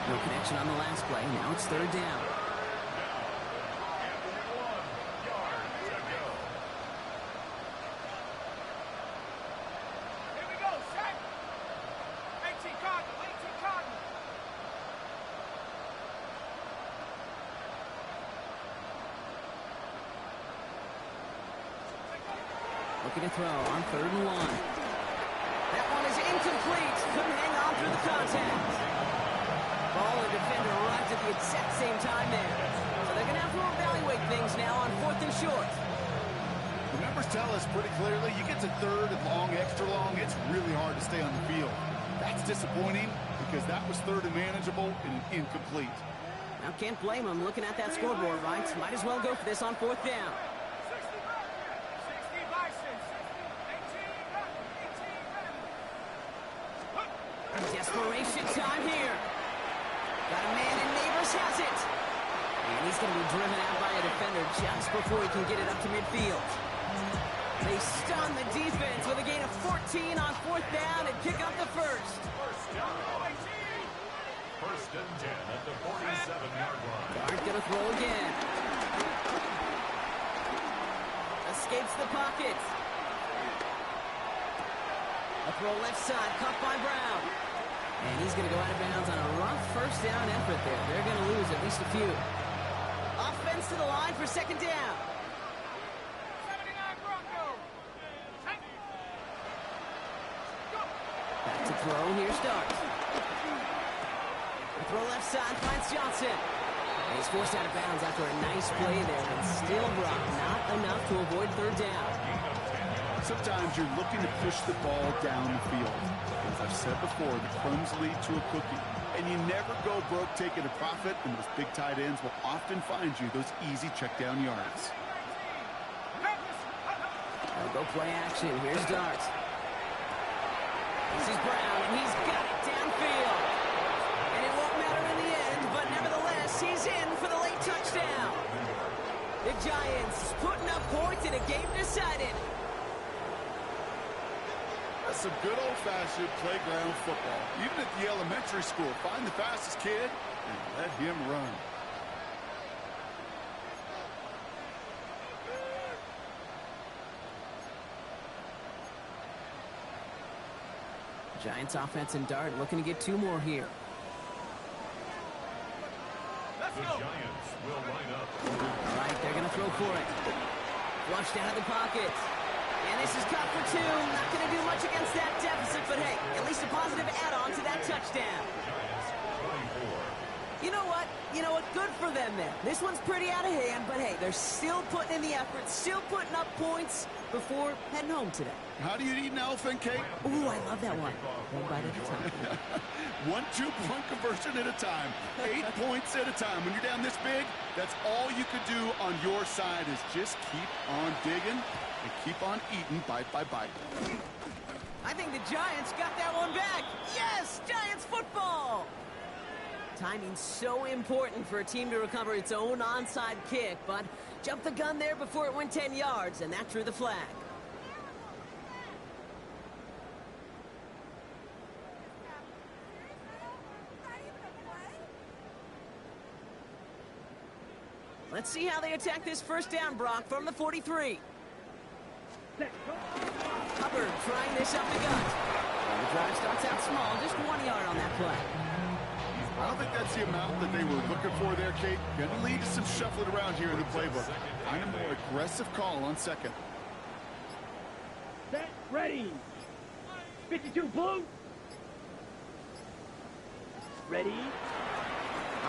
B: No connection on the last play. Now it's 3rd down.
D: Here we go, set. 18 Cardinal, 18 Cardinal.
B: Looking to throw on 3rd and 1. That one is incomplete. Couldn't hang on through the contact. Ball and defender arrived at the exact same time there. So they're going to have to evaluate things now on 4th and short.
C: The numbers tell us pretty clearly, you get to 3rd and long, extra long, it's really hard to stay on the field. That's disappointing because that was 3rd and manageable and an incomplete.
B: Now can't blame them looking at that scoreboard, right? Might as well go for this on 4th down.
D: 60 Bison, 18.
B: Desperation time here. Got a man and Neighbors has it. And he's going to be driven out by a defender just before he can get it up to midfield. They stun the defense with a gain of 14 on 4th down and pick up the first.
E: 1st and 10 at the 47-yard line.
B: Dart going to throw again. Escapes the pocket. A throw left side, caught by Brown. And he's going to go out of bounds on a rough 1st down effort there. They're going to lose at least a few. Offense to the line for 2nd down.
D: 79 Broncos.
B: Back to throw, here's Dart. The throw left side finds Johnson. And he's forced out of bounds after a nice play there, but still brought not enough to avoid 3rd down.
C: Sometimes you're looking to push the ball down the field. As I've said before, the crumbs lead to a cookie. And you never go broke taking a profit, and those big tight ends will often find you those easy check down yards.
B: They'll go play action. Here's Dart. This is Brown, and he's got it downfield. And it won't matter in the end, but nevertheless, he's in for the late touchdown. The Giants putting up points in a game decided.
C: That's some good old-fashioned playground football. Even at the elementary school, find the fastest kid and let him run.
B: Giants offense and Dart looking to get 2 more here.
E: The Giants will line up.
B: All right, they're going to throw for it. Flushed out of the pocket. And this is caught for 2. Not going to do much against that deficit, but hey, at least a positive add-on to that touchdown.
E: Giants 24.
B: You know what? Good for them then. This one's pretty out of hand, but hey, they're still putting in the effort, still putting up points before heading home today.
C: How do you eat an elephant cake?
B: Ooh, I love that one. One bite at a time.
C: 1 2-point conversion at a time. 8 points at a time. When you're down this big, that's all you could do on your side is just keep on digging and keep on eating bite by bite.
B: I think the Giants got that one back. Yes, Giants football. Timing's so important for a team to recover its own onside kick, but jumped the gun there before it went 10 yards, and that drew the flag. Let's see how they attack this 1st down, Brock, from the 43. Hubbard trying this up the gut. The drive starts out small, just 1 yard on that play.
C: I don't think that's the amount that they were looking for there, Kate. Going to lead to some shuffling around here in the playbook. Find a more aggressive call on 2nd.
D: Set, ready. 52 blue. Ready.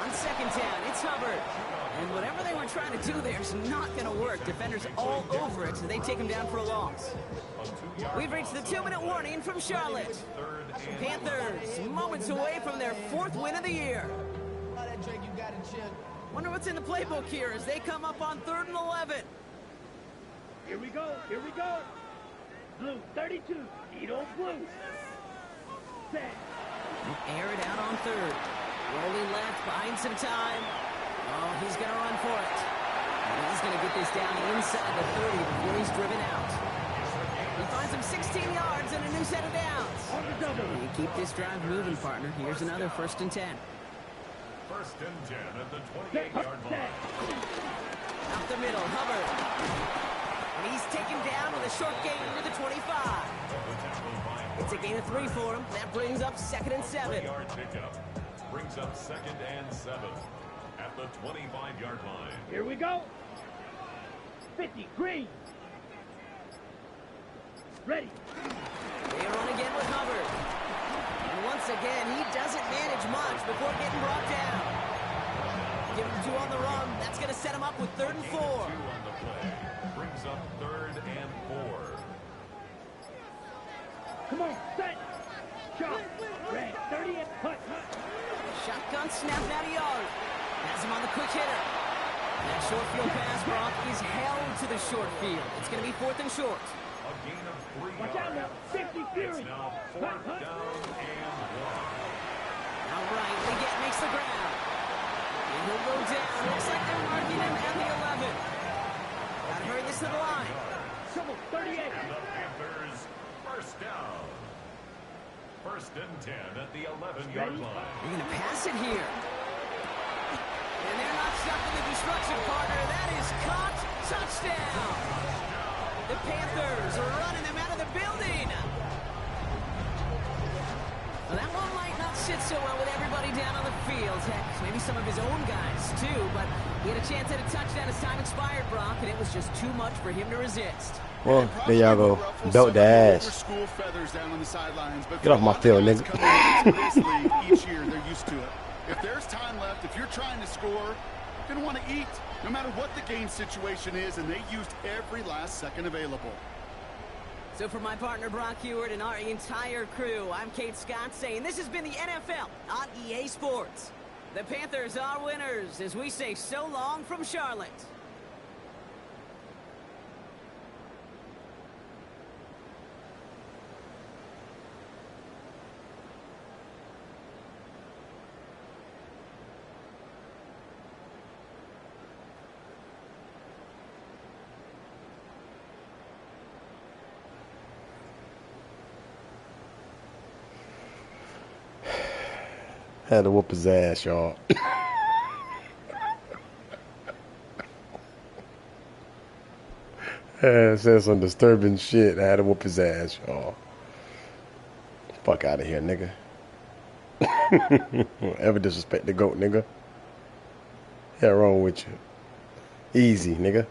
B: On 2nd down, it's Hubbard. And whatever they were trying to do there is not going to work. Defenders all over it, so they take him down for a loss. We've reached the 2-minute warning from Charlotte. Panthers, moments away from their 4th win of the year. Wonder what's in the playbook here as they come up on 3rd and 11.
D: Here we go. Here we go. Blue 32. Edo blue. Set.
B: Air it out on 3rd. Rolling left, buying some time. Oh, he's going to run for it. And he's going to get this down inside the 30 before he's driven out. He finds him 16 yards and a new set of downs.
D: On the double.
B: You keep this drive moving, partner. Here's another 1st and 10.
E: 1st and 10 at the 28-yard line.
B: Out the middle, Hubbard. And he's taken down with a short gain to the 25. It's a gain of 3 for him. That brings up 2nd and 7.
E: 3-yard pickup. Brings up 2nd and 7 at the 25-yard line.
D: Here we go. 50. Green. Ready.
B: They run again with Hubbard. And once again, he doesn't manage much before getting brought down. Give him 2 on the run. That's going to set him up with 3rd and 4.
E: 2 on the play. Brings up 3rd and 4.
D: Come on. Set. Shot. Red. 30 and putt.
B: Shotgun snapped out of yard. Has him on the quick hitter. That short field pass, Brock, is held to the short field. It's going to be 4th and short.
E: A gain of 3 yards.
D: Watch out now. 50 Fury.
E: It's now 4th down and 1.
B: Now right, Leggett makes the ground. And he'll go down. Looks like they're marking him at the 11. Gotta hurry this to the line.
D: Trouble. 38.
E: And the Panthers 1st down. 1st and 10 at the 11-yard line.
B: They're going to pass it here. And they're not stuck in the destruction, partner. That is caught. Touchdown. The Panthers are running them out of the building. Well, that one might not sit so well with everybody down on the field. Heck, maybe some of his own guys, too. But he had a chance at a touchdown as time expired, Brock, and it was just too much for him to resist.
A: Well, there y'all go. Belt the ass. Get off my field, nigga.
C: Each year, they're used to it. If there's time left, if you're trying to score, you're going to want to eat, no matter what the game situation is, and they used every last second available.
B: So for my partner, Brock Heward, and our entire crew, I'm Kate Scott saying this has been the NFL on EA Sports. The Panthers are winners as we say so long from Charlotte.
A: Had to whoop his ass, y'all. Said some disturbing shit. I had to whoop his ass, y'all. Fuck out of here, nigga. Don't ever disrespect the GOAT, nigga. Yeah, wrong with you. Easy, nigga.